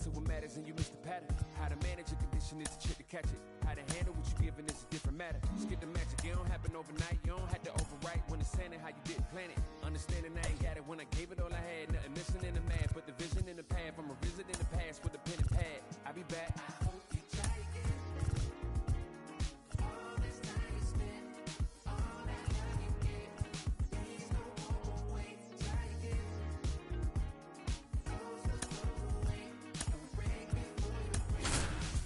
to what matters and you miss the pattern. How to manage a condition is the trick to catch it. How to handle what you're given is a different matter. Skip the magic, it don't happen overnight. You don't have to overwrite when it's saying how you didn't plan it. Understanding I ain't got it when I gave it all I had. Nothing missing in the math, but the vision in the path. I'm revisiting the past with a pen and pad. I'll be back. I hope you try again. All this time you spent, all that love you get. There's no more way to try again. Close the door away. Don't break before you break.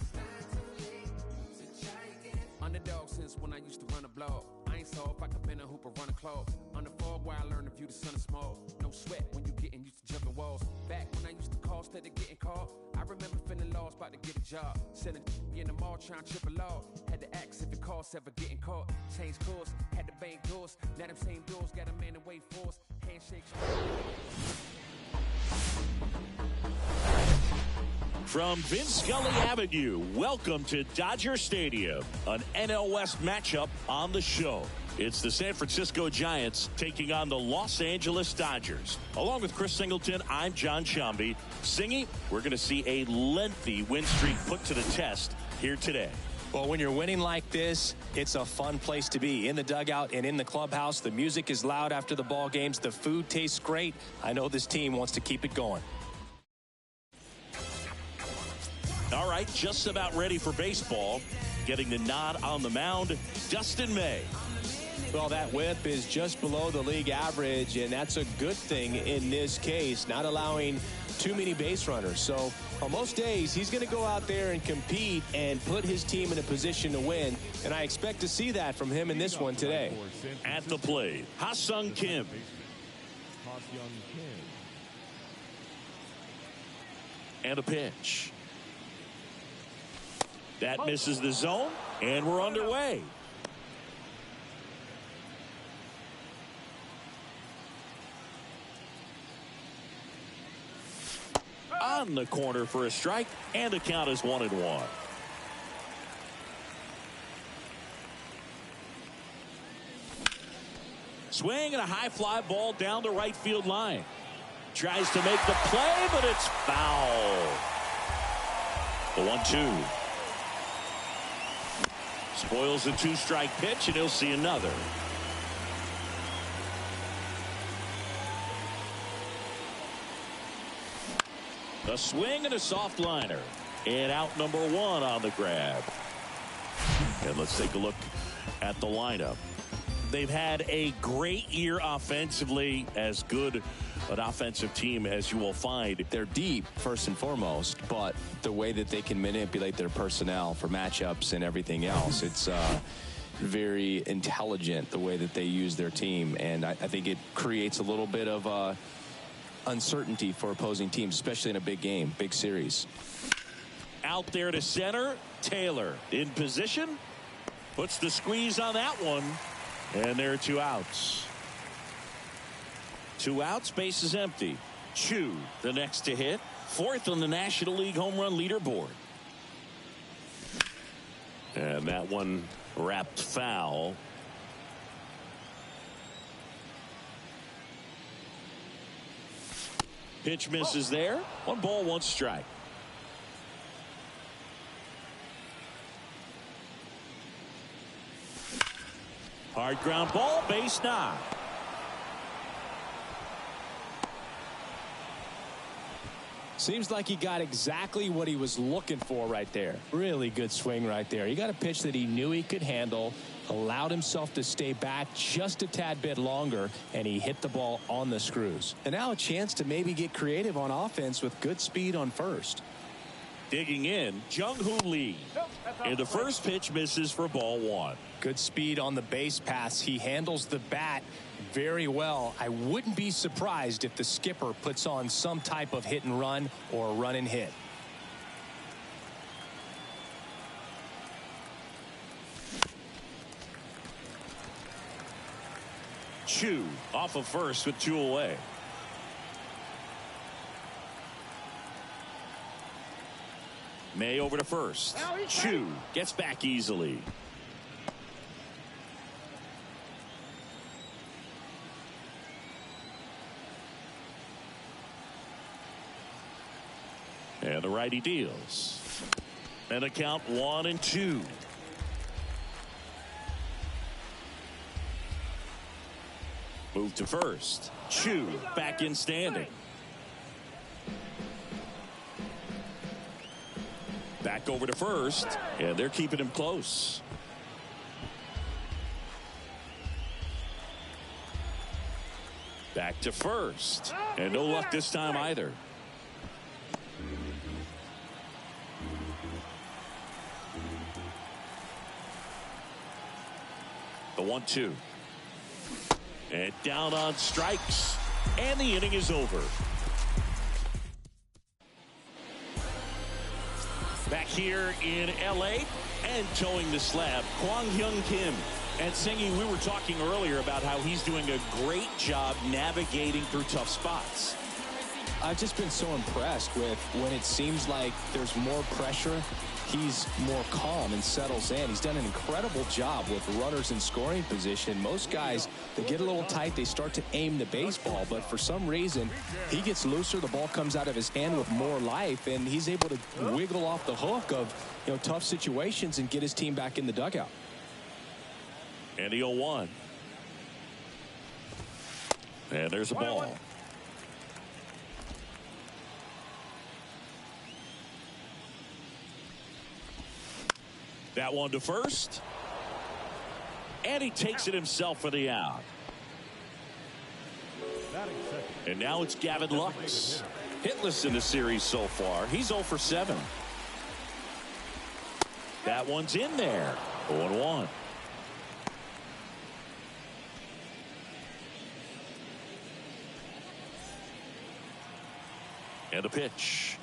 It's not too late to try again. Underdog since when I used to run a blog. I ain't saw if I could bend a hoop or run a club. On the fog where I learned to view the sun is small. No sweat when you getting used to jumping walls. Back when I used to call instead of getting caught. I remember feeling lost, about to get a job. Selling in the mall, trying to trip a law. Had to ask if it costs ever getting caught. Change course, had to bang doors. Now them same doors got a man away force. Handshakes. From Vince Scully Avenue, welcome to Dodger Stadium, an NL West matchup on the show. It's the San Francisco Giants taking on the Los Angeles Dodgers. Along with Chris Singleton, I'm John Shambi. Singy, we're going to see a lengthy win streak put to the test here today. Well, when you're winning like this, it's a fun place to be. In the dugout and in the clubhouse, the music is loud after the ball games. The food tastes great. I know this team wants to keep it going. All right, just about ready for baseball. Getting the nod on the mound, Dustin May. Well, that whip is just below the league average, and that's a good thing in this case, not allowing too many base runners. So on most days, he's going to go out there and compete and put his team in a position to win, and I expect to see that from him in this one today. At the plate, Ha-Sung Kim. And a pitch. That misses the zone, and we're underway. On the corner for a strike, and the count is 1-1. Swing and a high fly ball down the right field line. Tries to make the play, but it's foul. The 1-2. Spoils a two-strike pitch, and he'll see another. A swing and a soft liner. And out number one on the grab. And let's take a look at the lineup. They've had a great year offensively, as good an offensive team as you will find. They're deep, first and foremost, but the way that they can manipulate their personnel for matchups and everything else, it's very intelligent the way that they use their team. And I think it creates a little bit of uncertainty for opposing teams, especially in a big game, big series. Out there to center, Taylor in position, puts the squeeze on that one, and there are two outs. Two outs, base is empty. Chu, the next to hit, fourth on the National League home run leaderboard. And that one wrapped foul. Pitch misses there. 1 ball, 1 strike. Hard ground ball, base knock. Seems like he got exactly what he was looking for right there. Really good swing right there. He got a pitch that he knew he could handle, allowed himself to stay back just a tad bit longer, and he hit the ball on the screws. And now a chance to maybe get creative on offense with good speed on first. Digging in, Jung-Hoo Lee. And the first pitch misses for ball 1. Good speed on the base pass. He handles the bat very well. I wouldn't be surprised if the skipper puts on some type of hit and run or run and hit. Chu off of first with 2 away. May over to first. Chu gets back easily. And the righty deals. And a count 1-2. Move to first. Chu back in standing. Back over to first, and they're keeping him close. Back to first, and no luck this time either. The 1-2. And down on strikes, and the inning is over. Back here in L.A. and towing the slab, Kwang-Hyun Kim. And Singy, we were talking earlier about how he's doing a great job navigating through tough spots. I've just been so impressed with when it seems like there's more pressure, he's more calm and settles in. He's done an incredible job with runners in scoring position. Most guys, they get a little tight, they start to aim the baseball, but for some reason, he gets looser, the ball comes out of his hand with more life, and he's able to wiggle off the hook of, you know, tough situations and get his team back in the dugout. And the 0-1. And there's a ball. That one to first. And he takes it himself for the out. And now it's Gavin Lux. Hitless in the series so far. He's 0 for 7. That one's in there. 0-1. And a pitch.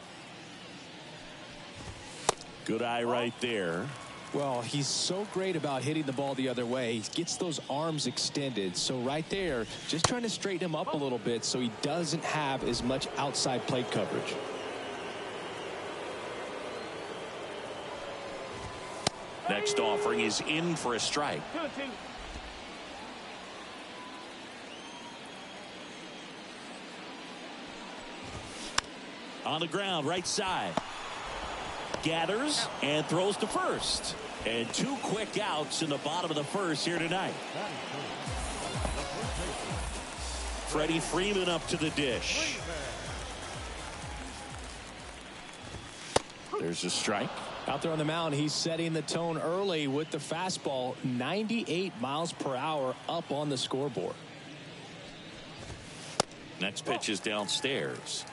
Good eye right there. Well, he's so great about hitting the ball the other way. He gets those arms extended. So right there, just trying to straighten him up a little bit so he doesn't have as much outside plate coverage. Next offering is in for a strike. On the ground, right side. Gathers and throws to first. And 2 quick outs in the bottom of the first here tonight. Freddie Freeman up to the dish. There's a strike. Out there on the mound, he's setting the tone early with the fastball. 98 miles per hour up on the scoreboard. Next pitch is downstairs.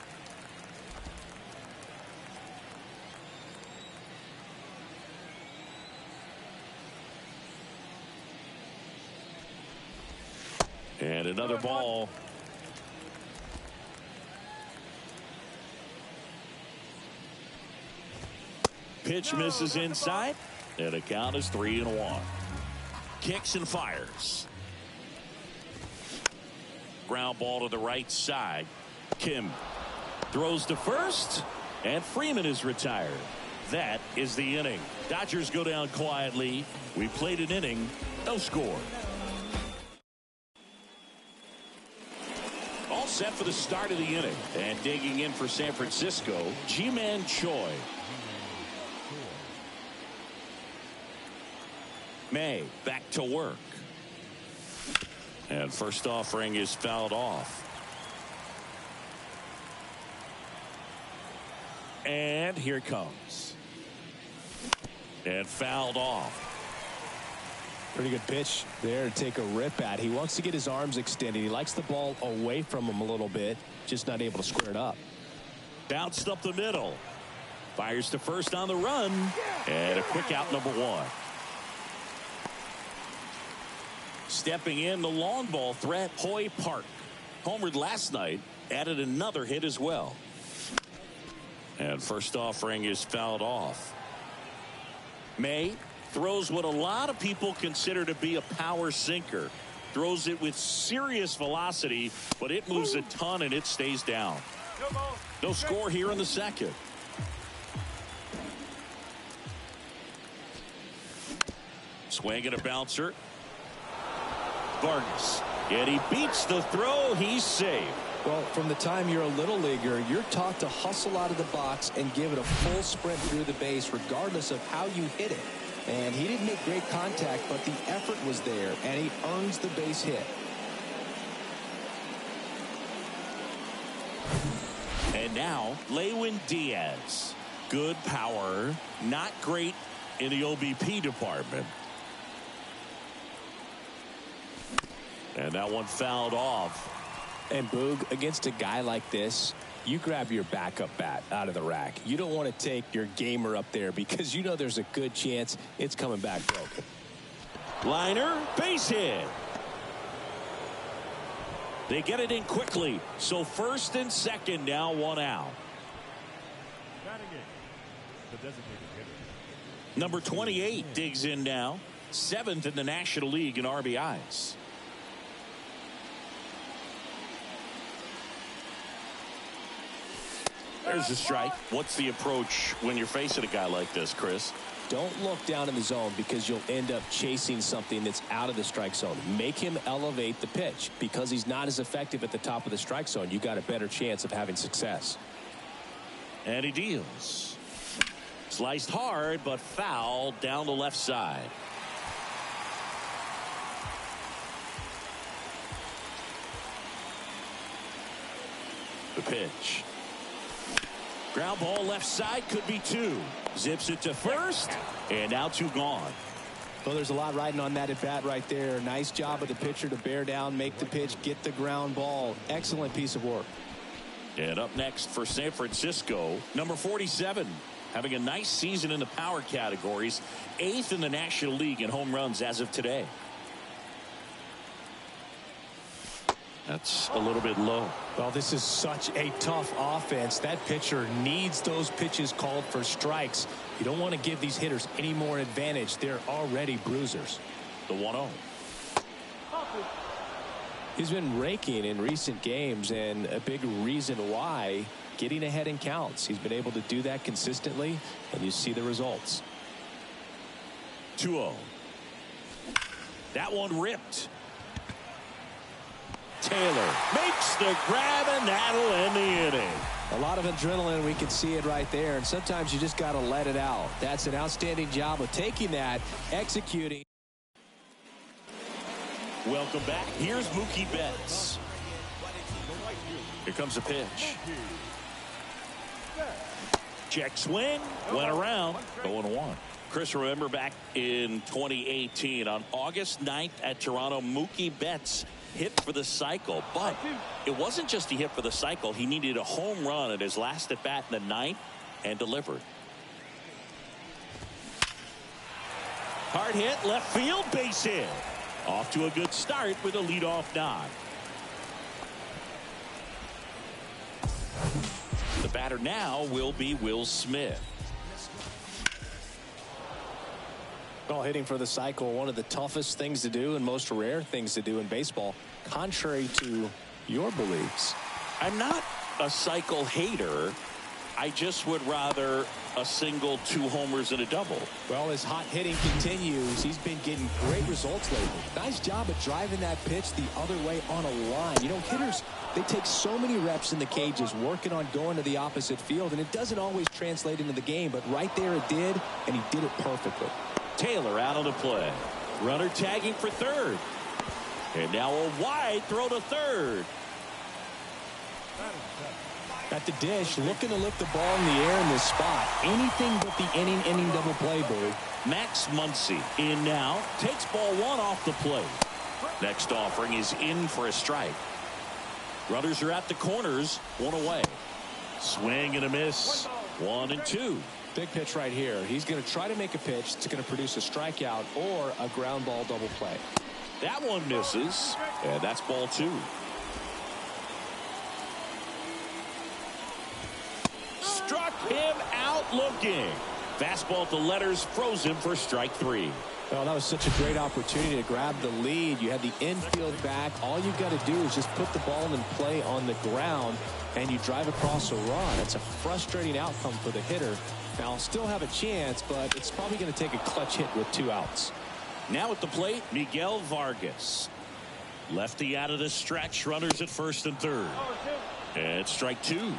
And another ball. Pitch misses inside, and the count is 3-1. Kicks and fires. Ground ball to the right side. Kim throws to first, and Freeman is retired. That is the inning. Dodgers go down quietly. We played an inning, no score. All set for the start of the inning. And digging in for San Francisco, Ji-Man Choi. May back to work. And first offering is fouled off. And here it comes. And fouled off. Pretty good pitch there to take a rip at. He wants to get his arms extended. He likes the ball away from him a little bit, just not able to square it up. Bounced up the middle. Fires to first on the run. And a quick out, number 1. Stepping in, the long ball threat, Hoy Park. Homered last night, added another hit as well. And first offering is fouled off. May throws what a lot of people consider to be a power sinker. Throws it with serious velocity, but it moves a ton and it stays down. No score here in the second. Swing and a bouncer. Vargas. Yet he beats the throw. He's safe. Well, from the time you're a little leaguer, you're taught to hustle out of the box and give it a full sprint through the base regardless of how you hit it. And he didn't make great contact, but the effort was there, and he earns the base hit. And now, Lewin Diaz. Good power, not great in the OBP department. And that one fouled off. And Boog, against a guy like this, you grab your backup bat out of the rack. You don't want to take your gamer up there because you know there's a good chance it's coming back broken. Liner, base hit. They get it in quickly. So first and second now, one out. Number 28 digs in now. 7th in the National League in RBIs. There's a strike. What's the approach when you're facing a guy like this, Chris? Don't look down in the zone because you'll end up chasing something that's out of the strike zone. Make him elevate the pitch. Because he's not as effective at the top of the strike zone, you got a better chance of having success. And he deals. Sliced hard, but foul down the left side. The pitch. Ground ball left side, could be 2. Zips it to first, and now 2 gone. Well, there's a lot riding on that at bat right there. Nice job of the pitcher to bear down, make the pitch, get the ground ball. Excellent piece of work. And up next for San Francisco, number 47. Having a nice season in the power categories. 8th in the National League in home runs as of today. That's a little bit low. Well, this is such a tough offense. That pitcher needs those pitches called for strikes. You don't want to give these hitters any more advantage. They're already bruisers. The 1-0. He's been raking in recent games, and a big reason why, getting ahead in counts. He's been able to do that consistently, and you see the results. 2-0. That one ripped. Taylor makes the grab, and that'll end the inning. A lot of adrenaline. We can see it right there, and sometimes you just got to let it out. That's an outstanding job of taking that, executing. Welcome back. Here's Mookie Betts. Here comes a pitch. Check swing. Went around. 0-1. Chris, remember back in 2018 on August 9th at Toronto, Mookie Betts hit for the cycle. But it wasn't just he hit for the cycle. He needed a home run at his last at bat in the 9th and delivered. Hard hit, left field, base hit. Off to a good start with a leadoff nod. The batter now will be Will Smith. Well, hitting for the cycle, one of the toughest things to do and most rare things to do in baseball, contrary to your beliefs. I'm not a cycle hater. I just would rather a single, 2 homers and a double. Well, as hot hitting continues, he's been getting great results lately. Nice job of driving that pitch the other way on a line. You know, hitters, they take so many reps in the cages working on going to the opposite field, and it doesn't always translate into the game, but right there it did, and he did it perfectly. Taylor out on the play. Runner tagging for third. And now a wide throw to third. At the dish, looking to lift the ball in the air in this spot. Anything but the inning double play, Boo. Max Muncy in now. Takes ball 1 off the plate. Next offering is in for a strike. Runners are at the corners. 1 away. Swing and a miss. 1-2. Big pitch right here. He's going to try to make a pitch that's going to produce a strikeout or a ground ball double play. That one misses. And that's ball 2. Struck him out looking. Fastball at the letters, froze him for strike 3. Well, that was such a great opportunity to grab the lead. You had the infield back. All you've got to do is just put the ball in play on the ground, and you drive across a run. It's a frustrating outcome for the hitter. Now, I'll still have a chance, but it's probably going to take a clutch hit with 2 outs. Now at the plate, Miguel Vargas. Lefty out of the stretch. Runners at first and third. And strike two.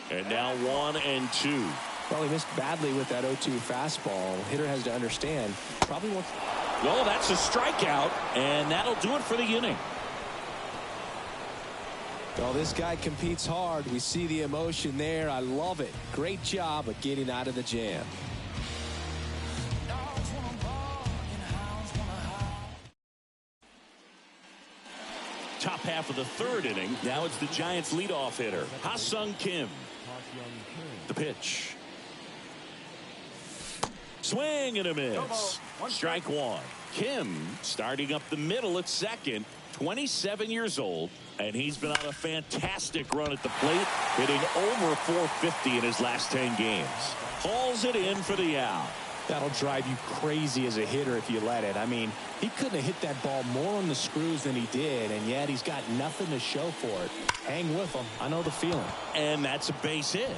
And now 1-2. Well, he missed badly with that 0-2 fastball. Hitter has to understand. Probably wants. Well, that's a strikeout, and that'll do it for the inning. Well, this guy competes hard. We see the emotion there. I love it. Great job of getting out of the jam. Top half of the third inning. Now it's the Giants leadoff hitter, Ha-Sung Kim. The pitch. Swing and a miss. Strike one. Kim starting up the middle at second. 27 years old, and he's been on a fantastic run at the plate, hitting over 450 in his last 10 games. Hauls it in for the out. That'll drive you crazy as a hitter if you let it. I mean, he couldn't have hit that ball more on the screws than he did, and yet he's got nothing to show for it. Hang with him. I know the feeling. And that's a base hit.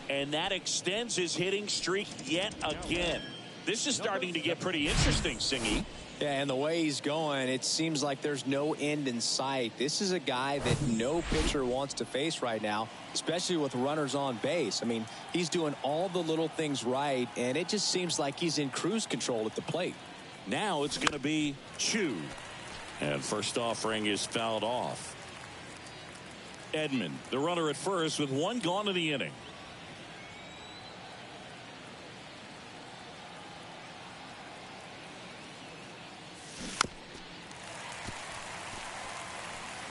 And that extends his hitting streak yet again. This is starting to get pretty interesting, Singy. Yeah, and the way he's going, it seems like there's no end in sight. This is a guy that no pitcher wants to face right now, especially with runners on base. I mean, he's doing all the little things right, and it just seems like he's in cruise control at the plate. Now it's going to be Chu. And first offering is fouled off. Edman, the runner at first with one gone in the inning.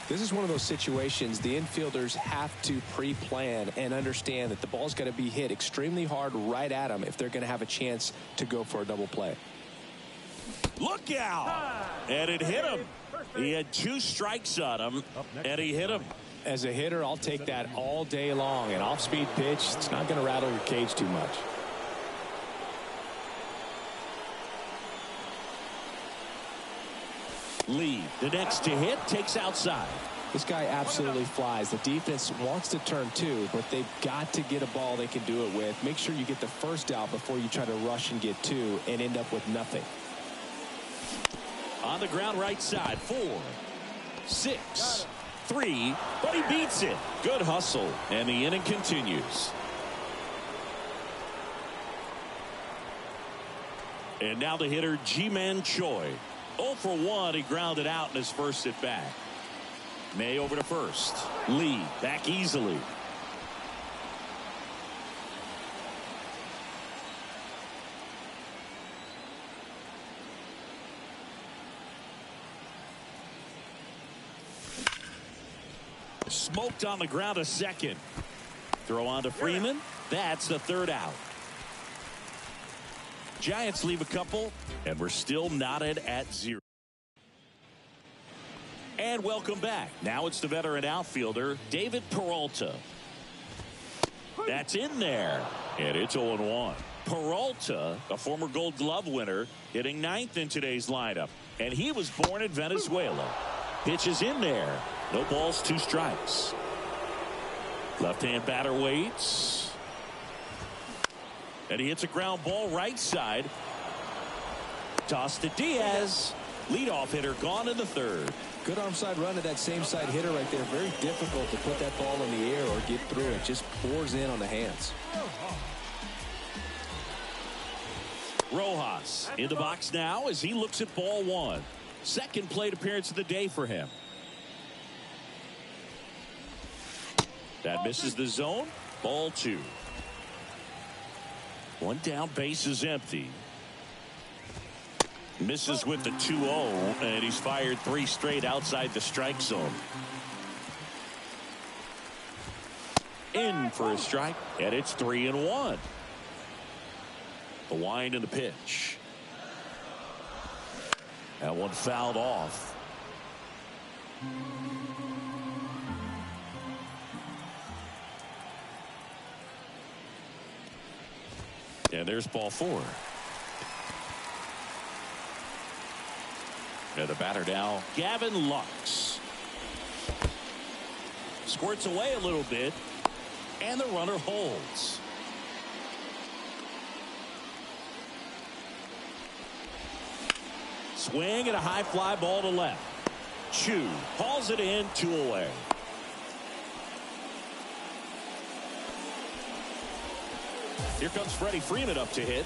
This is one of those situations the infielders have to pre-plan and understand that the ball's got to be hit extremely hard right at them if they're going to have a chance to go for a double play. Look out! And it hit him. He had two strikes on him, and he hit him. As a hitter, I'll take that all day long. An off-speed pitch, it's not going to rattle your cage too much. Lee, the next to hit, takes outside. This guy absolutely flies. The defense wants to turn two, but they've got to get a ball they can do it with. Make sure you get the first out before you try to rush and get two and end up with nothing. On the ground right side, 4, 6, 3, but he beats it. Good hustle, and the inning continues. And now the hitter, Ji-Man Choi. 0 for 1, he grounded out in his first at bat. May over to first. Lee back easily. Smoked on the ground a second. Throw on to Freeman. That's the third out. Giants leave a couple, and we're still knotted at 0. And welcome back. Now it's the veteran outfielder, David Peralta. That's in there, and it's 0-1. Peralta, a former Gold Glove winner, hitting 9th in today's lineup, and he was born in Venezuela. Pitch is in there. No balls, 2 strikes. Left-hand batter waits. And he hits a ground ball right side. Toss to Diaz. Leadoff hitter gone in the third. Good arm side run to that same side hitter right there. Very difficult to put that ball in the air or get through it. Just pours in on the hands. Rojas in the box now as he looks at ball 1. Second plate appearance of the day for him. That misses the zone. Ball 2. One down, base is empty. Misses with the 2-0, and he's fired 3 straight outside the strike zone. In for a strike, and it's 3-1. The wind and the pitch. That one fouled off. And there's ball 4. And the batter now, Gavin Lux. Squirts away a little bit. And the runner holds. Swing and a high fly ball to left. Chu hauls it in, 2 away. Here comes Freddie Freeman up to hit.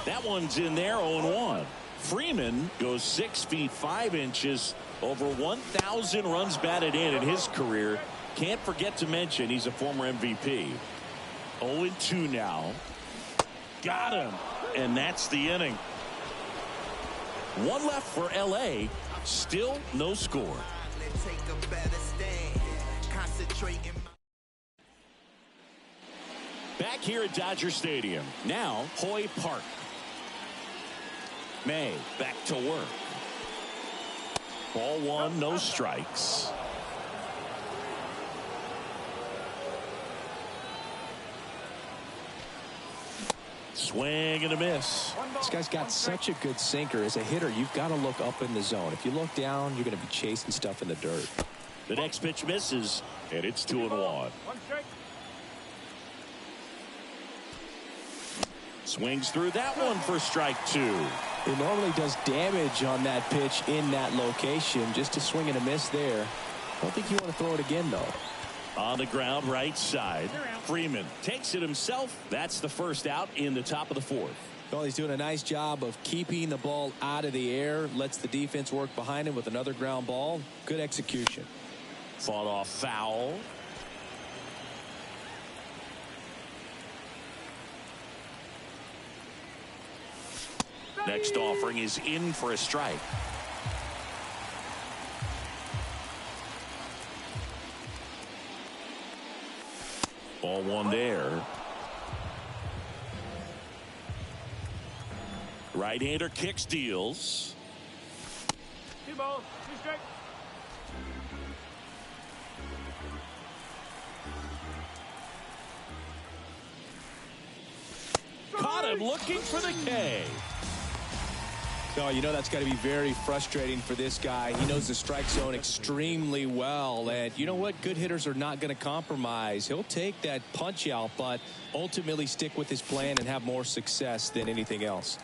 That one's in there, 0-1. Freeman goes 6 feet 5 inches, over 1,000 runs batted in his career. Can't forget to mention he's a former MVP. 0-2 now. Got him, and that's the inning. 1 left for LA. Still no score. Back here at Dodger Stadium. Now Hoy Park. May back to work. Ball 1, no strikes. Swing and a miss. This guy's got such a good sinker. As a hitter, you've got to look up in the zone. If you look down, you're going to be chasing stuff in the dirt. The next pitch misses, and it's 2-1. Swings through that one for strike 2. It normally does damage on that pitch in that location. Just a swing and a miss there. I don't think you want to throw it again, though. On the ground, right side. Freeman takes it himself. That's the first out in the top of the 4th. Well, he's doing a nice job of keeping the ball out of the air. Lets the defense work behind him with another ground ball. Good execution. Fought off foul. Next offering is in for a strike. Ball 1 there. Right-hander kicks, deals. 2 balls, 2 strikes. Caught him looking for the K. Oh, you know that's got to be very frustrating for this guy. He knows the strike zone extremely well. And you know what? Good hitters are not going to compromise. He'll take that punch out, but ultimately stick with his plan and have more success than anything else.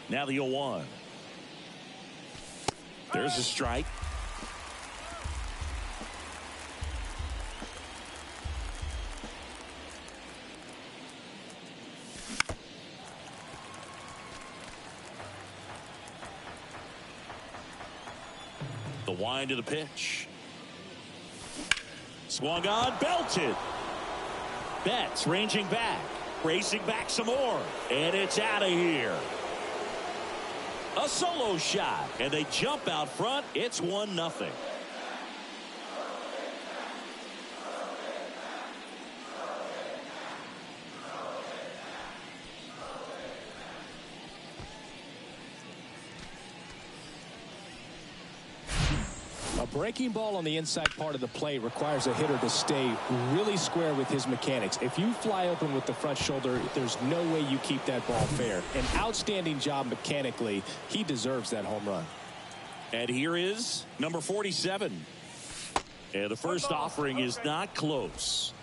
Now the 0-1. There's a strike. The wind of the pitch. Swung on, belted. Betts ranging back, racing back some more, and it's out of here. A solo shot, and they jump out front. It's 1-0. A breaking ball on the inside part of the plate requires a hitter to stay really square with his mechanics. If you fly open with the front shoulder, there's no way you keep that ball fair. An outstanding job mechanically. He deserves that home run. And here is number 47. And the first offering is not close.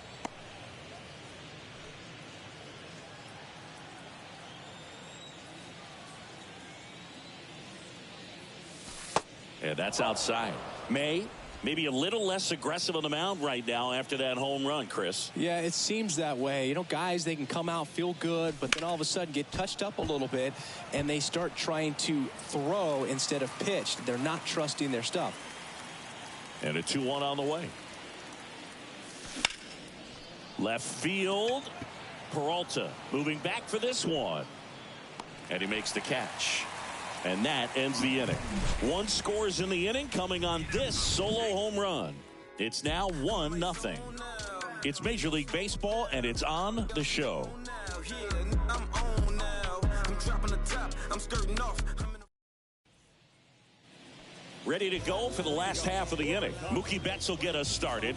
And that's outside. Maybe a little less aggressive on the mound right now after that home run, Chris. Yeah, it seems that way. You know, guys, they can come out, feel good, but then all of a sudden get touched up a little bit, and they start trying to throw instead of pitch. They're not trusting their stuff. And a 2-1 on the way. Left field. Peralta moving back for this one. And he makes the catch. And that ends the inning. 1 scores in the inning coming on this solo home run. It's now 1-0. It's Major League Baseball, and it's on the show. Ready to go for the last half of the inning. Mookie Betts will get us started.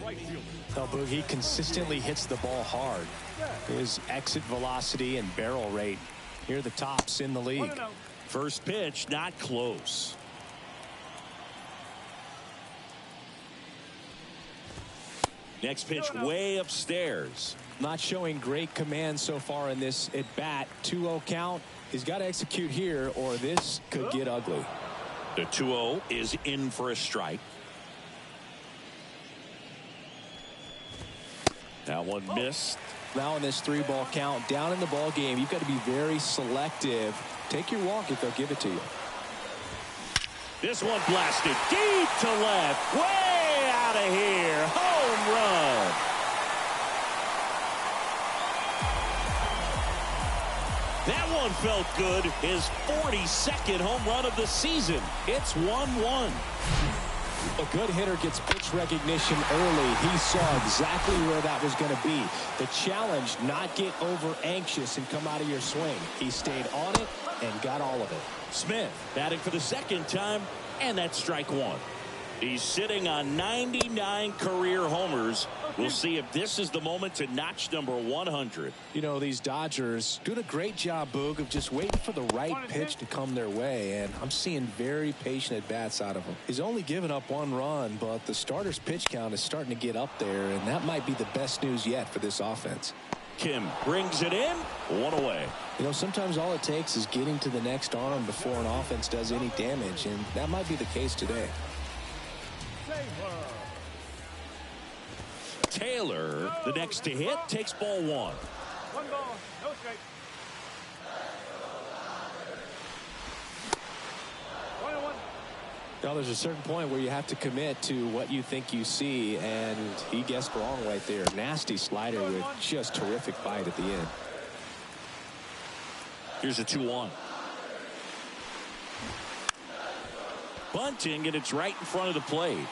He consistently hits the ball hard. His exit velocity and barrel rate, here are the tops in the league. First pitch, not close. Next pitch way upstairs. Not showing great command so far in this at bat. 2-0 count. He's got to execute here or this could get ugly. The 2-0 is in for a strike. That one missed. Now in this 3-ball count, down in the ball game, you've got to be very selective. Take your walk if they'll give it to you. This one blasted deep to left. Way out of here. Home run. That one felt good. His 42nd home run of the season. It's 1-1. A good hitter gets pitch recognition early. He saw exactly where that was going to be. The challenge, not get over anxious and come out of your swing. He stayed on it and got all of it. Smith batting for the second time, and that's strike one. He's sitting on 99 career homers. We'll see if this is the moment to notch number 100. You know, these Dodgers doing a great job, Boog, of just waiting for the right pitch to come their way, and I'm seeing very patient at-bats out of him. He's only given up 1 run, but the starter's pitch count is starting to get up there, and that might be the best news yet for this offense. Kim brings it in, 1 away. You know, sometimes all it takes is getting to the next arm before an offense does any damage, and that might be the case today. Taylor, the next to hit, takes ball 1. 1 ball, no strike. 1-1. Now, there's a certain point where you have to commit to what you think you see, and he guessed wrong right there. Nasty slider with just terrific bite at the end. Here's a 2-1. Bunting, and it's right in front of the plate.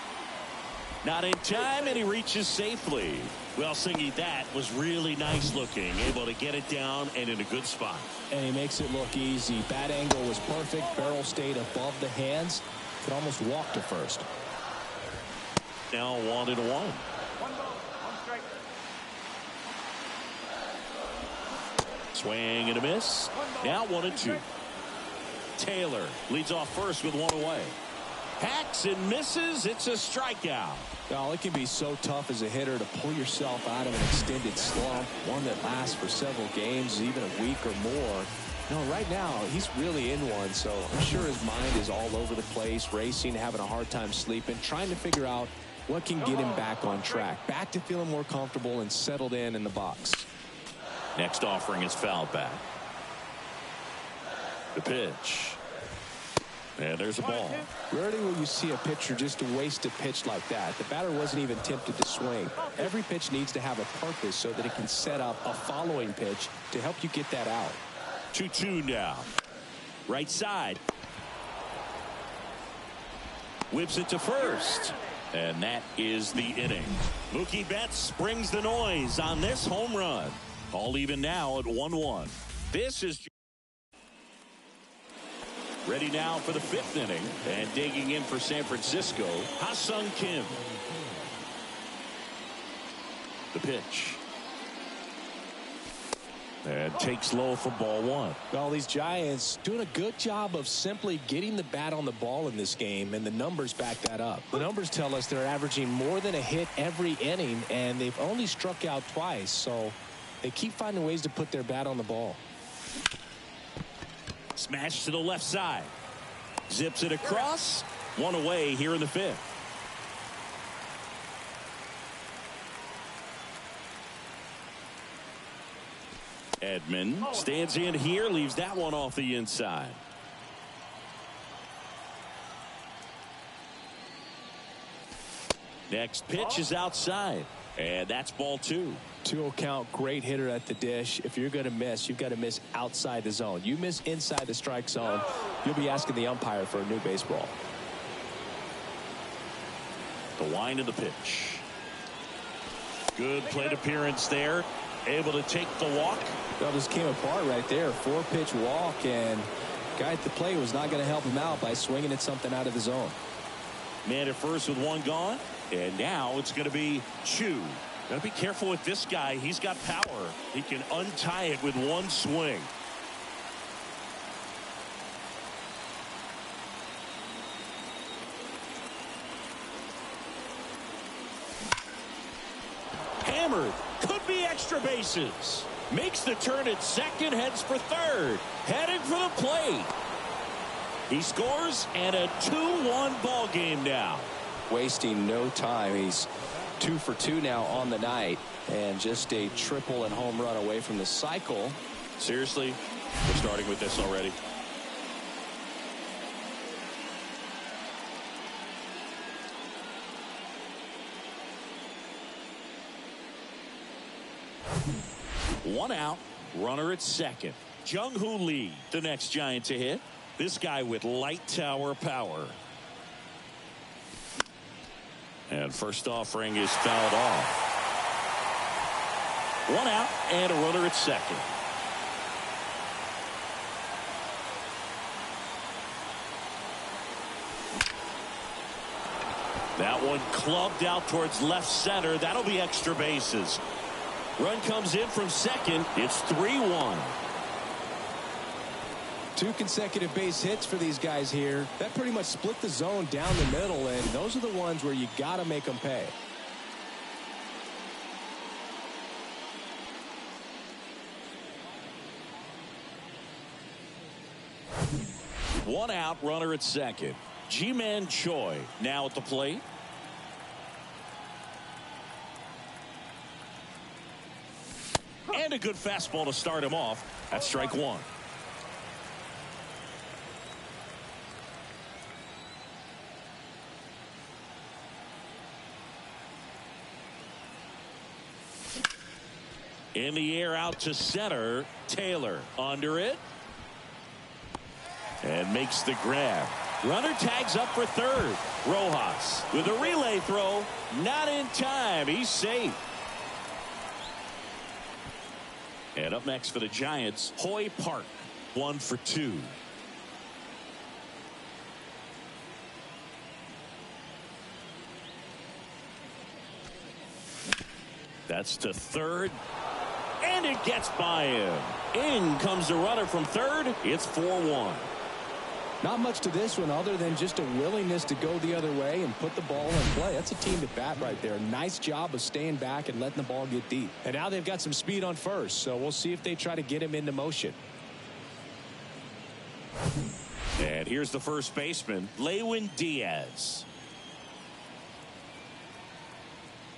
Not in time, and he reaches safely. Well, Singy, that was really nice looking. Able to get it down and in a good spot. And he makes it look easy. Bat angle was perfect. Barrel stayed above the hands. Could almost walk to first. Now 1-1. 1 ball, 1 strike. Swing and a miss. Now 1-2. Taylor leads off first with 1 away. Hacks and misses. It's a strikeout. Well, it can be so tough as a hitter to pull yourself out of an extended slump, one that lasts for several games, even a week or more. You know, right now, he's really in one, so I'm sure his mind is all over the place, racing, having a hard time sleeping, trying to figure out what can get him back on track, back to feeling more comfortable and settled in the box. Next offering is fouled back. The pitch. And there's a ball. Rarely will you see a pitcher just waste a pitch like that. The batter wasn't even tempted to swing. Every pitch needs to have a purpose so that it can set up a following pitch to help you get that out. 2-2 now. Right side. Whips it to first. And that is the inning. Mookie Betts brings the noise on this home run. All even now at 1-1. This is ready now for the 5th inning, and digging in for San Francisco, Ha-Sung Kim. The pitch. And takes low for ball 1. Well, these Giants doing a good job of simply getting the bat on the ball in this game, and the numbers back that up. The numbers tell us they're averaging more than a hit every inning, and they've only struck out twice, so they keep finding ways to put their bat on the ball. Smash to the left side. Zips it across. 1 away here in the 5th. Edman stands in here, leaves that one off the inside. Next pitch is outside, and that's ball 2. 2-0 count, great hitter at the dish. If you're going to miss, you've got to miss outside the zone. You miss inside the strike zone, you'll be asking the umpire for a new baseball. The wind of the pitch. Good plate appearance there. Able to take the walk. Well, this came apart right there. 4-pitch walk, and guy at the plate was not going to help him out by swinging at something out of the zone. Man at first with 1 gone, and now it's going to be Chu. Got to be careful with this guy. He's got power. He can untie it with 1 swing. hammered. Could be extra bases. Makes the turn at second, heads for third. Heading for the plate. He scores, and a 2-1 ball game now. Wasting no time. He's 2 for 2 now on the night, and just a triple and home run away from the cycle. Seriously, we're starting with this already. One out, runner at second. Jung-Hoo Lee, the next Giant to hit. This guy with light tower power. And first offering is fouled off. One out and a runner at second. That one clubbed out towards left center. That'll be extra bases. Run comes in from second. It's 3-1. 2 consecutive base hits for these guys here. That pretty much split the zone down the middle, and those are the ones where you got to make them pay. One out, runner at second. Ji-Man Choi now at the plate. And a good fastball to start him off. That's strike one. In the air out to center. Taylor under it. And makes the grab. Runner tags up for third. Rojas with a relay throw. Not in time. He's safe. And up next for the Giants, Hoy Park. 1 for 2. That's to third. And it gets by him. In comes the runner from third. It's 4-1. Not much to this one other than just a willingness to go the other way and put the ball in play. That's a team to bat right there. Nice job of staying back and letting the ball get deep. And now they've got some speed on first, so we'll see if they try to get him into motion. And here's the first baseman, Lewin Diaz.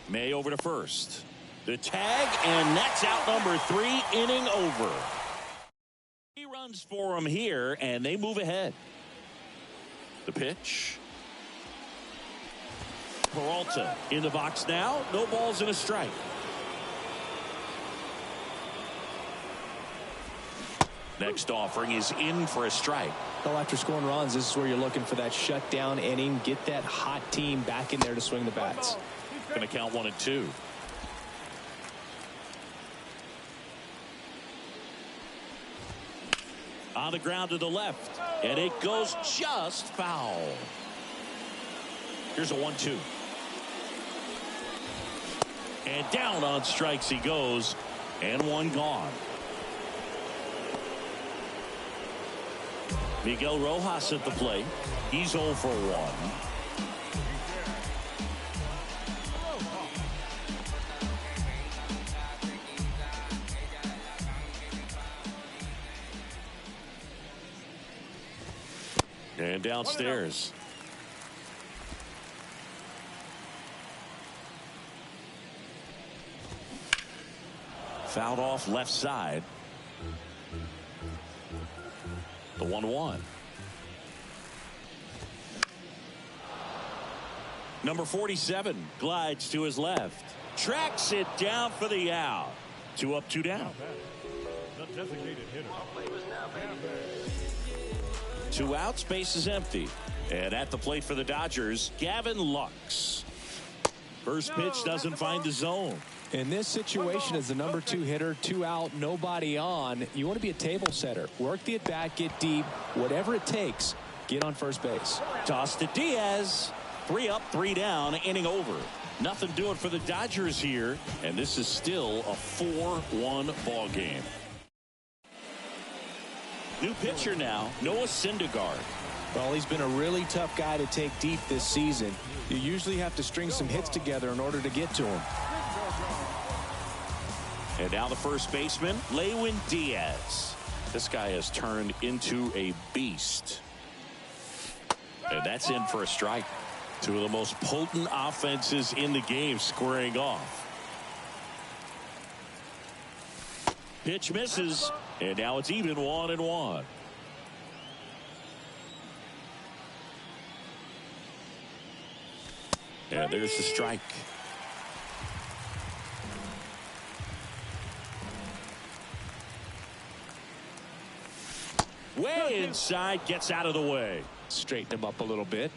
May over to first. The tag, and that's out number 3, inning over. 3 runs for him here, and they move ahead. The pitch. Peralta in the box now. No balls and a strike. Next offering is in for a strike. Well, after scoring runs, this is where you're looking for that shutdown inning. Get that hot team back in there to swing the bats. Going to count 1 and 2. On the ground to the left, and it goes just foul. Here's a 1-2. And down on strikes he goes, and 1 gone. Miguel Rojas at the plate. He's 0 for 1. And downstairs. Fouled off left side. The 1-1. Number 47 glides to his left. Tracks it down for the out. 2 up, 2 down. The designated hitter. 2 outs, base is empty. And at the plate for the Dodgers, Gavin Lux. First pitch doesn't find the zone. In this situation, as the number 2 hitter, 2 out, nobody on, you want to be a table setter. Work the at-bat, get deep, whatever it takes, get on first base. Toss to Diaz. 3 up, 3 down, inning over. Nothing doing for the Dodgers here, and this is still a 4-1 ball game. New pitcher now, Noah Syndergaard. Well, he's been a really tough guy to take deep this season. You usually have to string some hits together in order to get to him. And now the first baseman, Lewin Diaz. This guy has turned into a beast. And that's in for a strike. Two of the most potent offenses in the game squaring off. Pitch misses, and now it's even 1-1. And there's the strike. Way inside, gets out of the way. Straighten him up a little bit.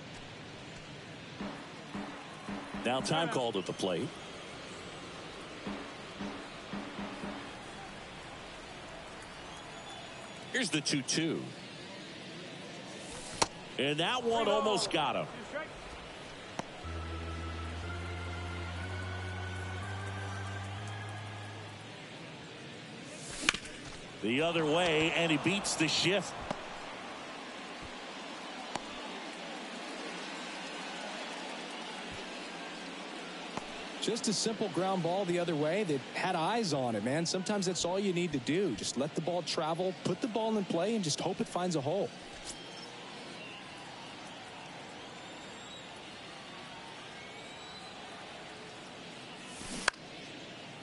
Now time called at the plate. Here's the 2-2. And that one almost got him. The other way, and he beats the shift. Just a simple ground ball the other way that had eyes on it, man. Sometimes that's all you need to do. Just let the ball travel, put the ball in play, and just hope it finds a hole.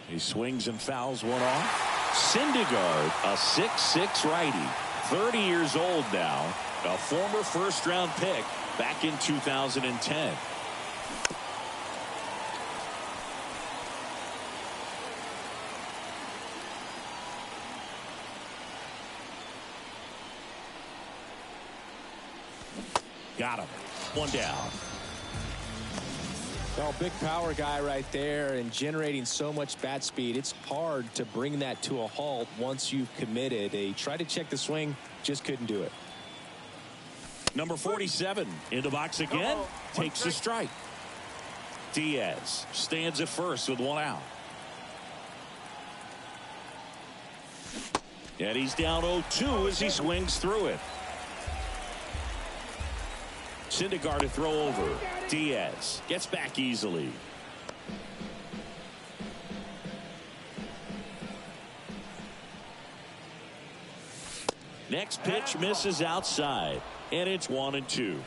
He swings and fouls one off. Syndergaard, a 6'6" righty, 30 years old now, a former first-round pick back in 2010. Got him. One down. Well, big power guy right there and generating so much bat speed. It's hard to bring that to a halt once you've committed. They tried to check the swing, just couldn't do it. Number 47 in the box again. Takes a strike. Diaz stands at first with one out. And he's down 0-2 as he swings through it. Syndergaard to throw over. Diaz gets back easily. Next pitch misses outside, and it's 1-2.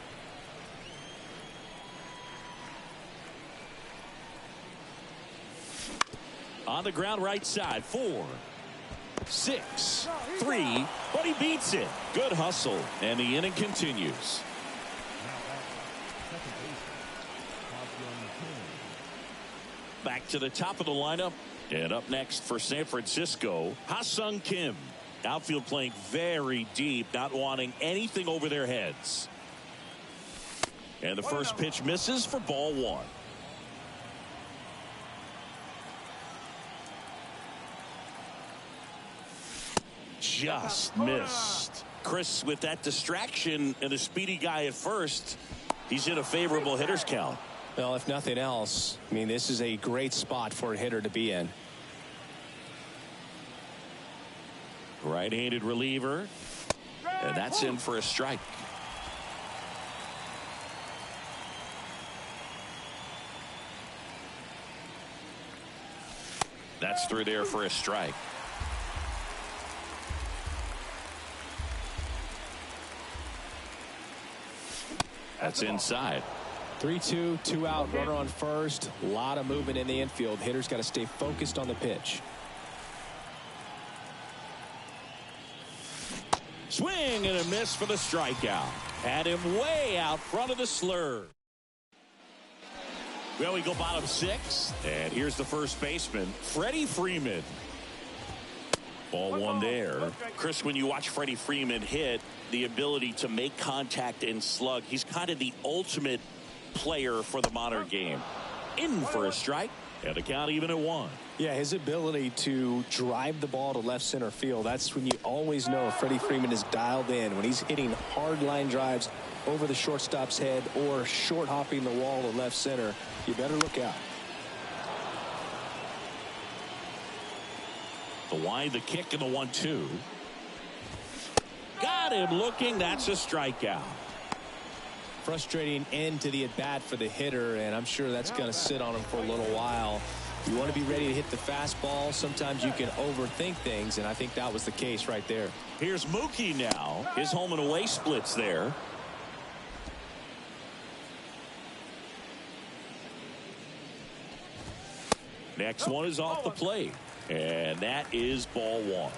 On the ground right side, 4, 6, 3, but he beats it. Good hustle, and the inning continues. Back to the top of the lineup, and up next for San Francisco, Ha-Seong Kim. Outfield playing very deep, not wanting anything over their heads. And the first pitch misses for ball one. Just missed. Chris, with that distraction and a speedy guy at first, he's in a favorable hitter's count. Well, if nothing else, I mean, this is a great spot for a hitter to be in. Right-handed reliever, and that's in for a strike. That's through there for a strike. That's inside. 3-2, 2 out, runner on first. A lot of movement in the infield. Hitter's got to stay focused on the pitch. Swing and a miss for the strikeout. Had him way out front of the slur. Well, we go bottom 6, and here's the first baseman, Freddie Freeman. Ball one there. Chris, when you watch Freddie Freeman hit, the ability to make contact and slug, he's kind of the ultimate player for the modern game. In for a strike, and the count even at 1. Yeah, his ability to drive the ball to left center field, that's when you always know Freddie Freeman is dialed in. When he's hitting hard line drives over the shortstop's head or short hopping the wall to left center, you better look out. The wide, the kick, and the 1-2. Got him looking. That's a strikeout. Frustrating end to the at-bat for the hitter, and I'm sure that's going to sit on him for a little while. You want to be ready to hit the fastball. Sometimes you can overthink things, and I think that was the case right there. Here's Mookie now. His home and away splits there. Next one is off the plate, and that is ball one.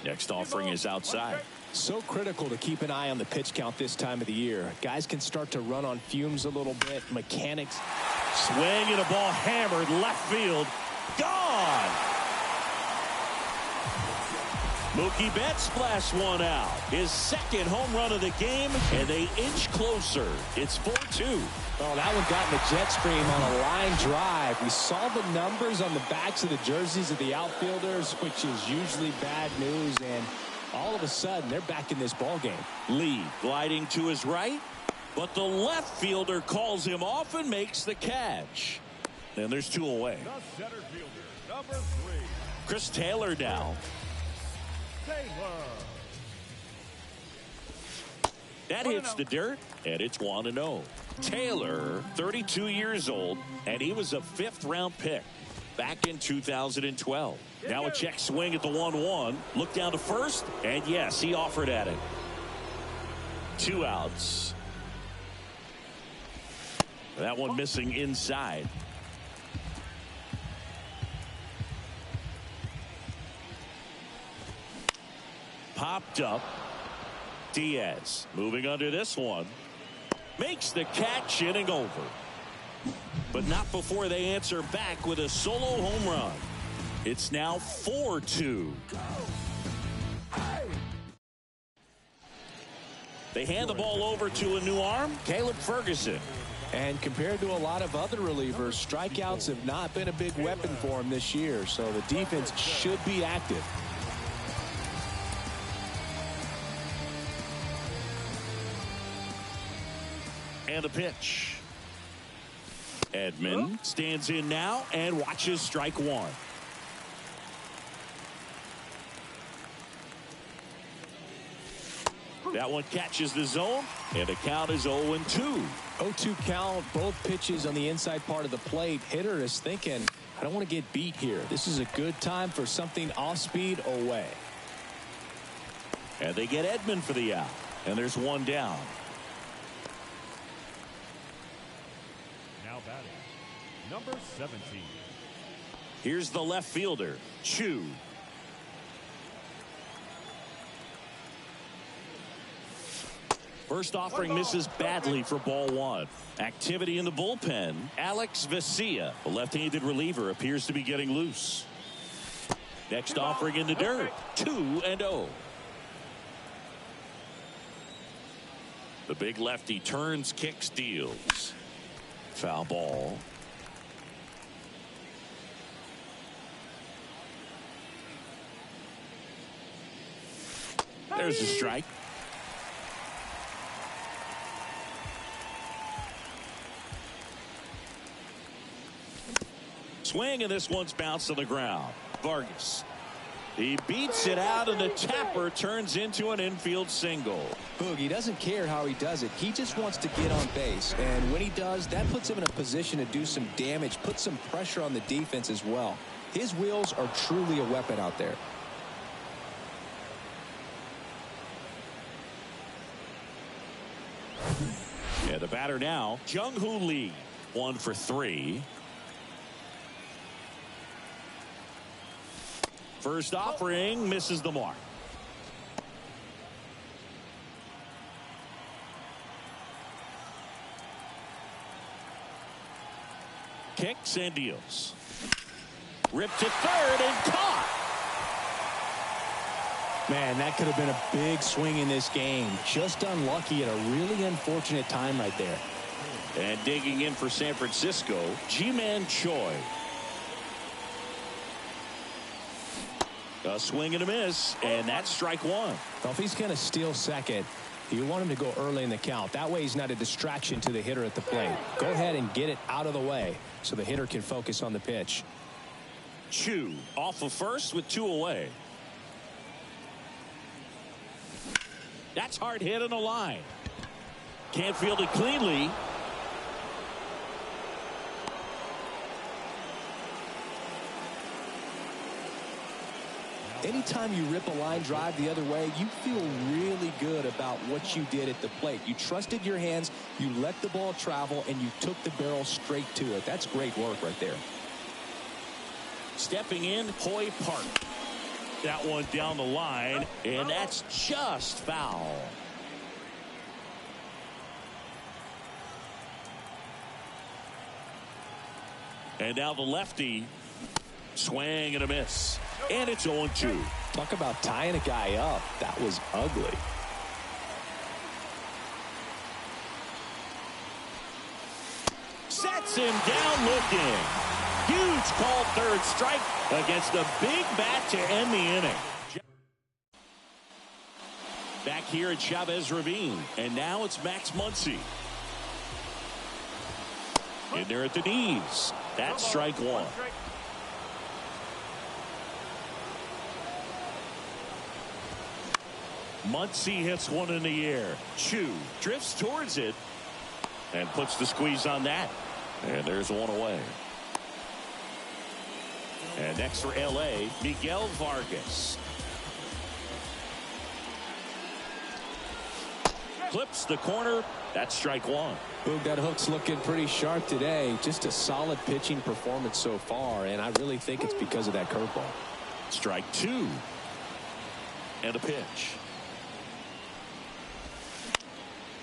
Next offering is outside. So critical to keep an eye on the pitch count this time of the year. Guys can start to run on fumes a little bit. Mechanics. Swing and a ball hammered left field. Gone. Mookie Betts splashed one out. His second home run of the game, and they inch closer. It's 4-2. Oh, that one got in the jet stream on a line drive. We saw the numbers on the backs of the jerseys of the outfielders, which is usually bad news, and all of a sudden they're back in this ball game. Lee gliding to his right, but the left fielder calls him off and makes the catch. And there's two away. The center fielder, number 3. Chris Taylor now. Taylor. That hits the dirt, and it's 1-0. Taylor, 32 years old, and he was a 5th-round pick back in 2012. Now a check swing at the 1-1. Look down to first, and yes, he offered at it. 2 outs. That one missing inside. Popped up. Diaz moving under this one. Makes the catch, inning over. But not before they answer back with a solo home run. It's now 4-2. They hand the ball over to a new arm, Caleb Ferguson. And compared to a lot of other relievers, strikeouts have not been a big weapon for him this year. So the defense should be active. And a pitch. Edman stands in now and watches strike one. That one catches the zone, and the count is 0-2. 0-2 count, both pitches on the inside part of the plate. Hitter is thinking, I don't want to get beat here. This is a good time for something off speed away. And they get Edman for the out, and there's one down. Now batting, number 17. Here's the left fielder, Chu. First offering misses badly for ball one. Activity in the bullpen. Alex Vesia, a left-handed reliever, appears to be getting loose. Next offering in the dirt. 2-0. The big lefty turns, kicks, deals. Foul ball. There's a strike. Swing, and this one's bounced on the ground. Vargas. He beats it out, and the tapper turns into an infield single. Boog, he doesn't care how he does it. He just wants to get on base. And when he does, that puts him in a position to do some damage, put some pressure on the defense as well. His wheels are truly a weapon out there. Yeah, the batter now, Jung-Hoo Lee. 1 for 3. First offering misses the mark. Kicks and deals. Ripped to third and caught. Man, that could have been a big swing in this game. Just unlucky at a really unfortunate time right there. And digging in for San Francisco, Ji-Man Choi. A swing and a miss, and that's strike one. Well, if he's going to steal second, you want him to go early in the count. That way he's not a distraction to the hitter at the plate. Go ahead and get it out of the way so the hitter can focus on the pitch. Chu off of first with 2 away. That's hard hit on the line. Can't field it cleanly. Anytime you rip a line drive the other way, you feel really good about what you did at the plate. You trusted your hands, you let the ball travel, and you took the barrel straight to it. That's great work right there. Stepping in, Hoy Park. That one down the line, and that's just foul. And now the lefty, swing and a miss. And it's 0-2. Talk about tying a guy up. That was ugly. Sets him down looking. Huge called third strike against a big bat to end the inning. Back here at Chavez Ravine. And now it's Max Muncy. In there at the knees. That's strike one. Muncy hits one in the air. Chu drifts towards it and puts the squeeze on that. And there's one away. And next for L.A., Miguel Vargas. Clips the corner. That's strike one. Boog, that hook's looking pretty sharp today. Just a solid pitching performance so far, and I really think it's because of that curveball. Strike two. And a pitch.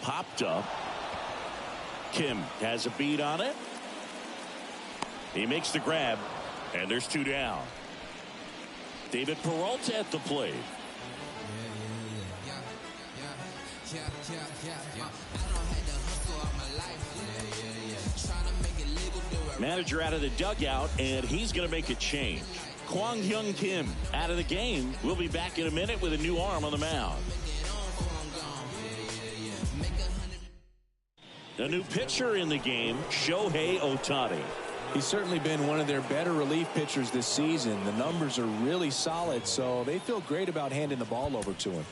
Popped up. Kim has a beat on it. He makes the grab, and there's two down. David Peralta at the plate. Manager out of the dugout, and he's going to make a change. Kwang Hyun Kim out of the game. We'll be back in a minute with a new arm on the mound. A new pitcher in the game, Shohei Ohtani. He's certainly been one of their better relief pitchers this season. The numbers are really solid, so they feel great about handing the ball over to him.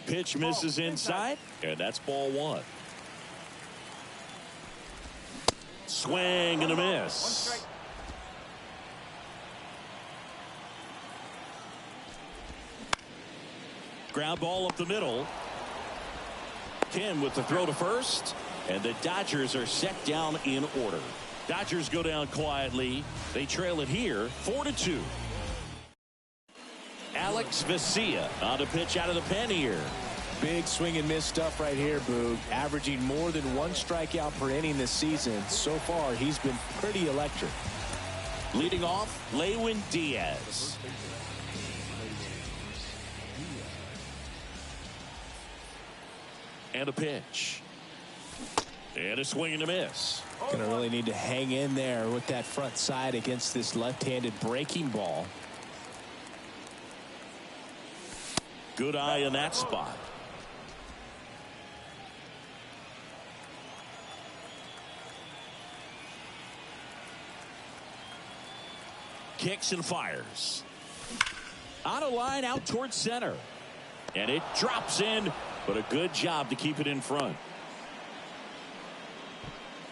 Pitch misses inside, and that's ball one. Swing and a miss. Ground ball up the middle. Kim with the throw to first, and the Dodgers are set down in order. Dodgers go down quietly. They trail it here 4-2. Alex Vesia on to pitch out of the pen here. Big swing and miss stuff right here, Boog. Averaging more than one strikeout per inning this season. So far, he's been pretty electric. Leading off, Lewin Diaz. And a pitch. And a swing and a miss. Gonna really need to hang in there with that front side against this left-handed breaking ball. Good eye in that spot. Kicks and fires. On a line out towards center. And it drops in, but a good job to keep it in front.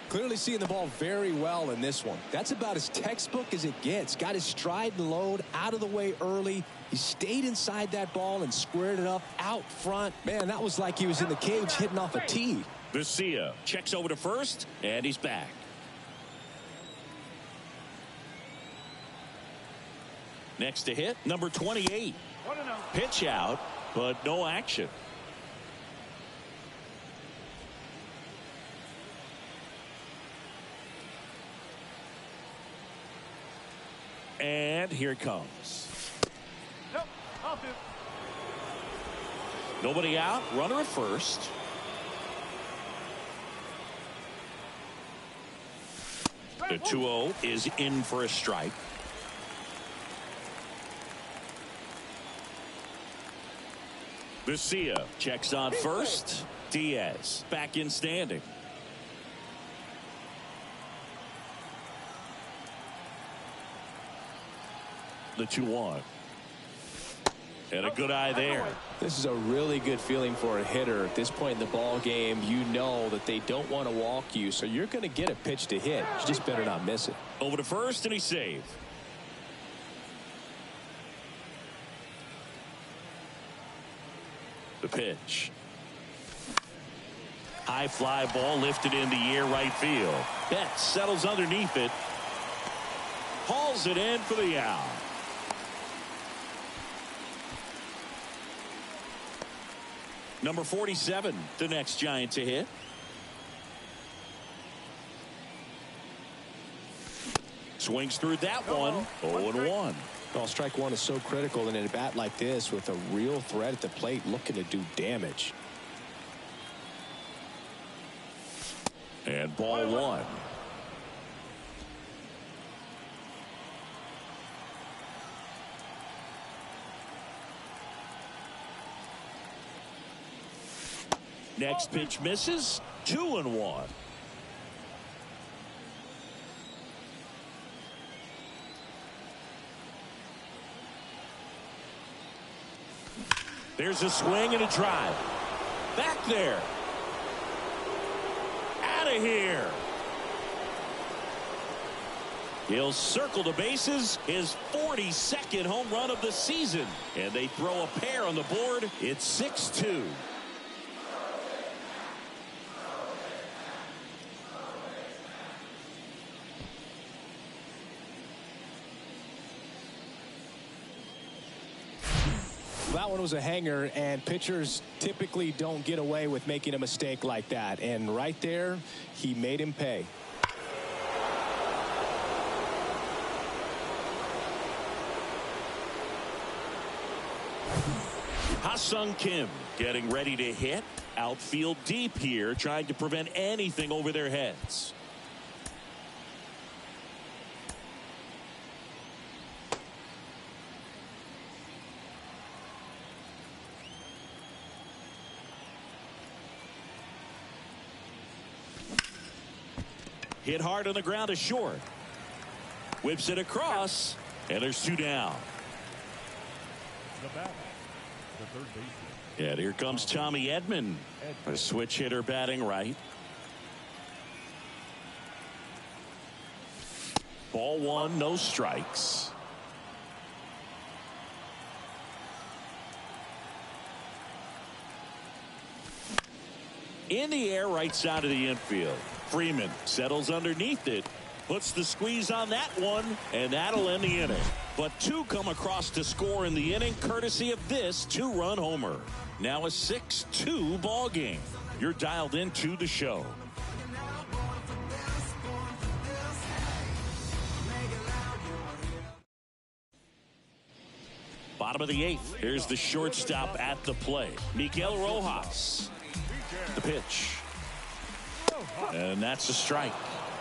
Clearly seeing the ball very well in this one. That's about as textbook as it gets. Got his stride and load out of the way early. He stayed inside that ball and squared it up out front. Man, that was like he was in the cage hitting off a tee. Vesia checks over to first, and he's back. Next to hit, number 28. Pitch out, but no action. And here it comes. Nobody out, runner at first. The 2-0 is in for a strike. Vesia checks on first. Diaz back in standing. The 2-1. And a good eye there. This is a really good feeling for a hitter. At this point in the ball game, you know that they don't want to walk you, so you're going to get a pitch to hit. You just better not miss it. Over to first, and he saved. The pitch. High fly ball lifted in the air, right field. Betts settles underneath it. Hauls it in for the out. Number 47, the next Giant to hit. Swings through that one. 0-1. Well, strike one is so critical in a bat like this with a real threat at the plate looking to do damage. And ball one. Next pitch misses. 2-1. There's a swing and a drive. Back there. Out of here. He'll circle the bases. His 42nd home run of the season. And they throw a pair on the board. It's 6-2. That one was a hanger, and pitchers typically don't get away with making a mistake like that. And right there, he made him pay. Ha-Sung Kim getting ready to hit. Outfield deep here, trying to prevent anything over their heads. Hit hard on the ground to short. Whips it across, and there's two down. The batter, the third baseman. Yeah, here comes Tommy Edman, a switch hitter batting right. Ball one, no strikes. In the air, right side of the infield. Freeman settles underneath it, puts the squeeze on that one, and that'll end the inning. But two come across to score in the inning, courtesy of this two-run homer. Now a 6-2 ball game. You're dialed into the show. Bottom of the eighth. Here's the shortstop at the plate. Miguel Rojas. The pitch. And that's a strike.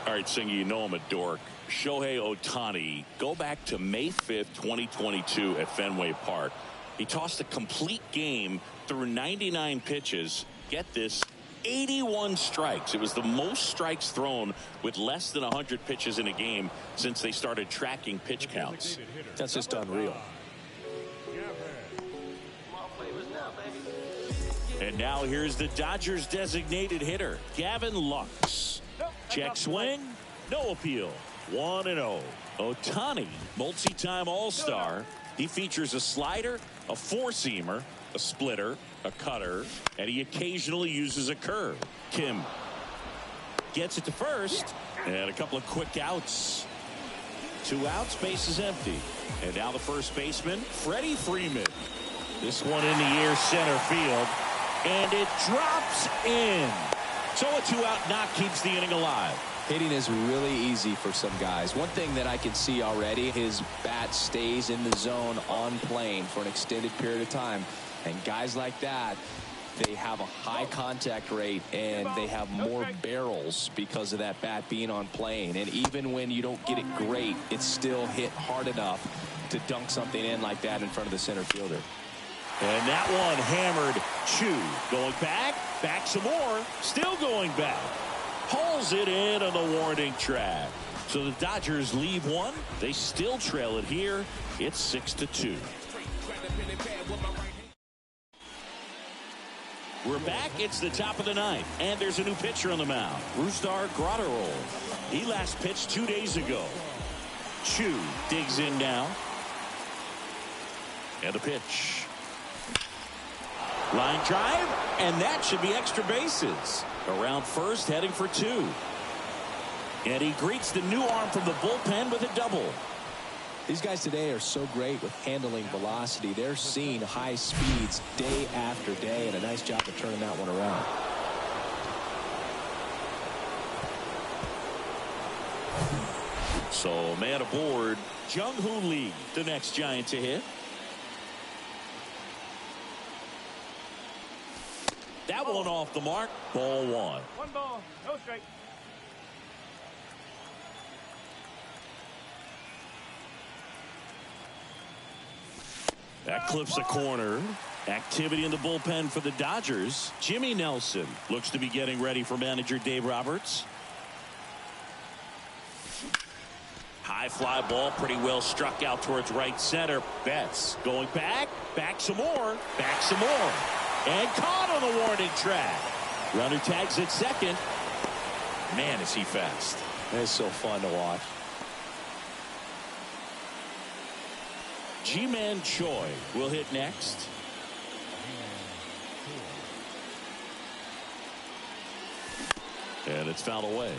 All right, Singy, you know I'm a dork. Shohei Ohtani, go back to May 5th, 2022 at Fenway Park. He tossed a complete game through 99 pitches. Get this, 81 strikes. It was the most strikes thrown with less than 100 pitches in a game since they started tracking pitch counts. That's just unreal. And now here's the Dodgers designated hitter, Gavin Lux. Check swing, no appeal. 1-0. Ohtani, multi-time All-Star. He features a slider, a four-seamer, a splitter, a cutter, and he occasionally uses a curve. Kim gets it to first, and a couple of quick outs. 2 outs, base is empty. And now the first baseman, Freddie Freeman. This one in the air, center field. And it drops in. So a 2-out knock keeps the inning alive. Hitting is really easy for some guys. One thing that I can see already, his bat stays in the zone on plane for an extended period of time. And guys like that, they have a high contact rate and they have more barrels because of that bat being on plane. And even when you don't get it great, it's still hit hard enough to dunk something in like that in front of the center fielder. And that one hammered. Chu going back some more, still going back. Hauls it in on the warning track. So the Dodgers leave one. They still trail it here. It's 6-2. We're back. It's the top of the ninth, and there's a new pitcher on the mound. Rustar Graterol. He last pitched 2 days ago. Chu digs in now. And the pitch. Line drive, and that should be extra bases. Around first, heading for 2. And he greets the new arm from the bullpen with a double. These guys today are so great with handling velocity. They're seeing high speeds day after day, and a nice job of turning that one around. So, man aboard, Jung-Hoo Lee, the next Giant to hit. That one off the mark. Ball 1. 1 ball, no strike. That clips a corner. Activity in the bullpen for the Dodgers. Jimmy Nelson looks to be getting ready for manager Dave Roberts. High fly ball, pretty well struck out towards right center. Betts going back some more, and caught on the warning track. Runner tags at second. Man, is he fast. It's so fun to watch. G-Man Choi will hit next. And it's fouled away.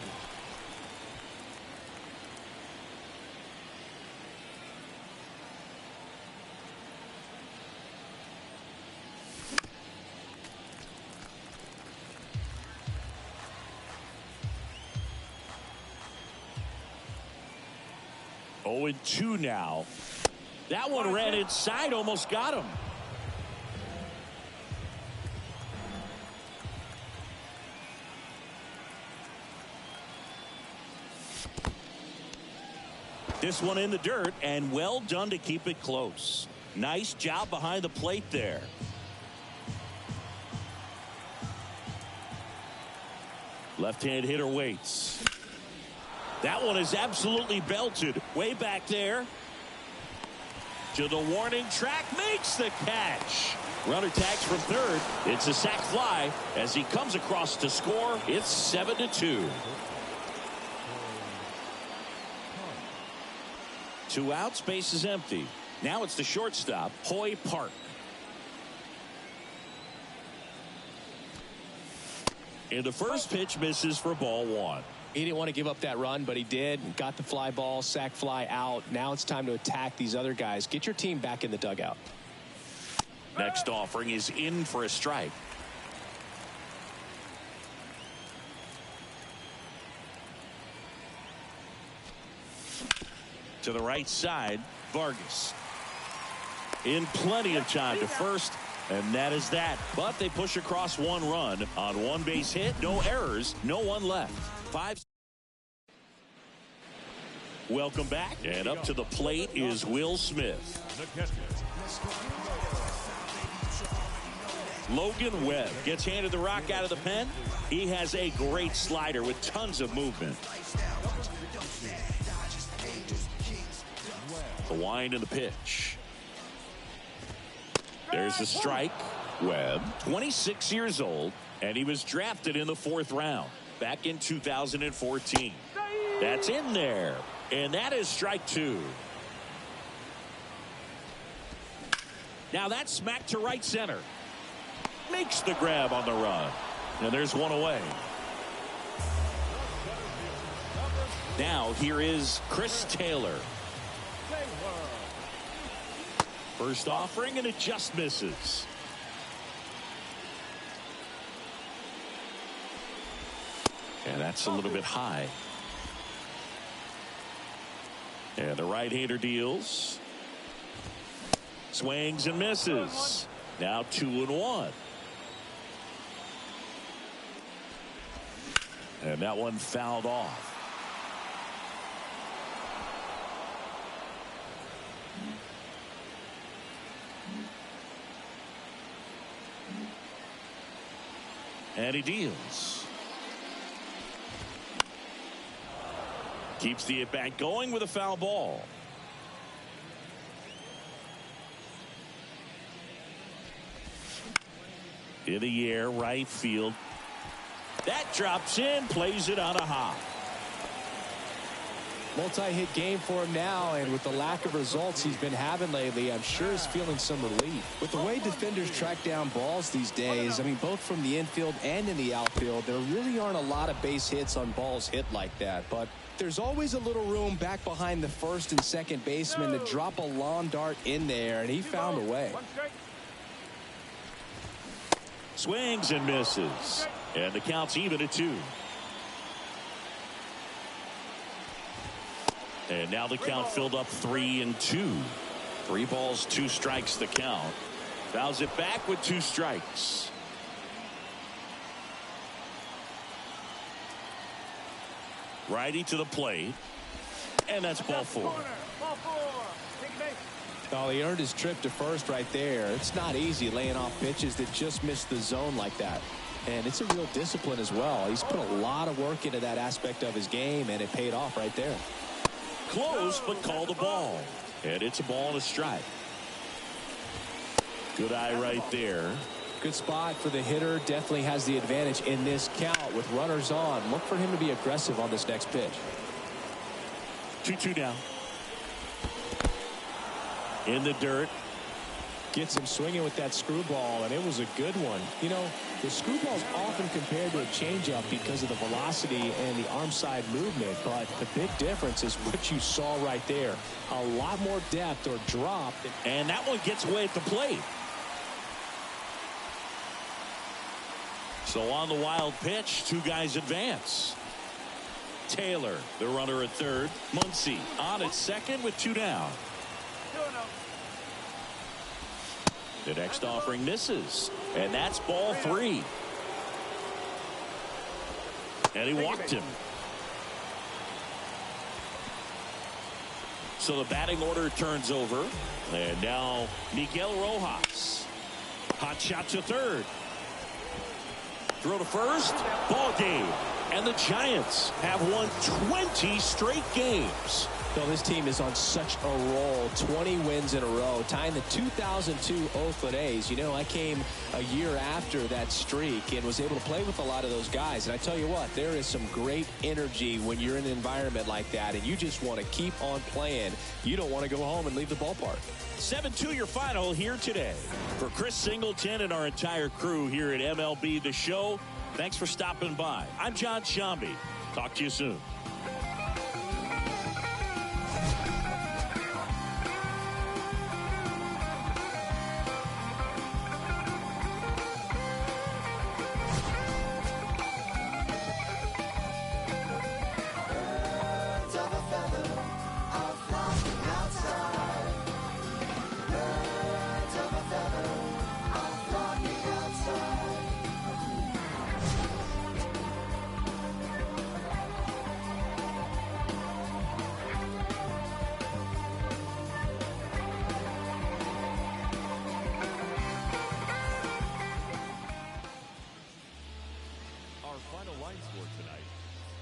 Oh, 2 now. That one ran inside, almost got him. This one in the dirt, and well done to keep it close. Nice job behind the plate there. Left-hand hitter waits. That one is absolutely belted. Way back there. To the warning track, makes the catch. Runner tags from third. It's a sac fly as he comes across to score. It's 7-2. 2 outs, base is empty. Now it's the shortstop, Hoy Park. And the first pitch misses for ball 1. He didn't want to give up that run, but he did. Got the fly ball, sac fly out. Now it's time to attack these other guys. Get your team back in the dugout. Next offering is in for a strike. To the right side, Vargas. In plenty of time to first, and that is that. But they push across 1 run on 1 base hit. No errors, no one left. 5. Welcome back, and up to the plate is Will Smith. Logan Webb gets handed the rock out of the pen. He has a great slider with tons of movement. The wind and the pitch. There's the strike. Webb, 26 years old, and he was drafted in the 4th round back in 2014. That's in there, and that is strike 2. Now that's smacked to right center. Makes the grab on the run, and there's 1 away. Now here is Chris Taylor. First offering, and it just misses. And that's a little bit high. And the right-hander deals. Swings and misses. Now 2-1. And that one fouled off. And he deals. Keeps the at-bat going with a foul ball. In the air, right field. That drops in, plays it on a hop. Multi-hit game for him now, and with the lack of results he's been having lately, I'm sure he's feeling some relief. With the way defenders track down balls these days, I mean, both from the infield and in the outfield, there really aren't a lot of base hits on balls hit like that. But there's always a little room back behind the first and second baseman to drop a lawn dart in there, and he found a way. Swings and misses, and the count's even at 2. And now the count filled up 3-2. 3 balls, 2 strikes the count. Fouls it back with 2 strikes. Righty to the plate. And that's ball 4. Oh, he earned his trip to first right there. It's not easy laying off pitches that just miss the zone like that. And it's a real discipline as well. He's put a lot of work into that aspect of his game, and it paid off right there. Close, but called the ball. And it's a ball and a strike. Good eye right there. Good spot for the hitter. Definitely has the advantage in this count with runners on. Look for him to be aggressive on this next pitch. 2-2 down. In the dirt. Gets him swinging with that screwball, and it was a good one. You know, the screwball's often compared to a changeup because of the velocity and the arm side movement, but the big difference is what you saw right there. A lot more depth or drop. And that one gets away at the plate. So on the wild pitch, 2 guys advance. Taylor, the runner at third. Muncy on at second with 2 down. The next offering misses, and that's ball 3. And he walked him. So the batting order turns over, and now Miguel Rojas. Hot shot to third. Throw to first. Ball game. And the Giants have won 20 straight games. Well, this team is on such a roll. 20 wins in a row, tying the 2002 Oakland A's. You know, I came a year after that streak and was able to play with a lot of those guys. And I tell you what, there is some great energy when you're in an environment like that, and you just want to keep on playing. You don't want to go home and leave the ballpark. 7-2 your final here today. For Chris Singleton and our entire crew here at MLB The Show, thanks for stopping by. I'm John Shambi. Talk to you soon.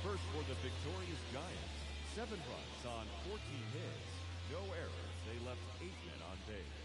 First for the victorious Giants, 7 runs on 14 hits, no errors. They left 8 men on base.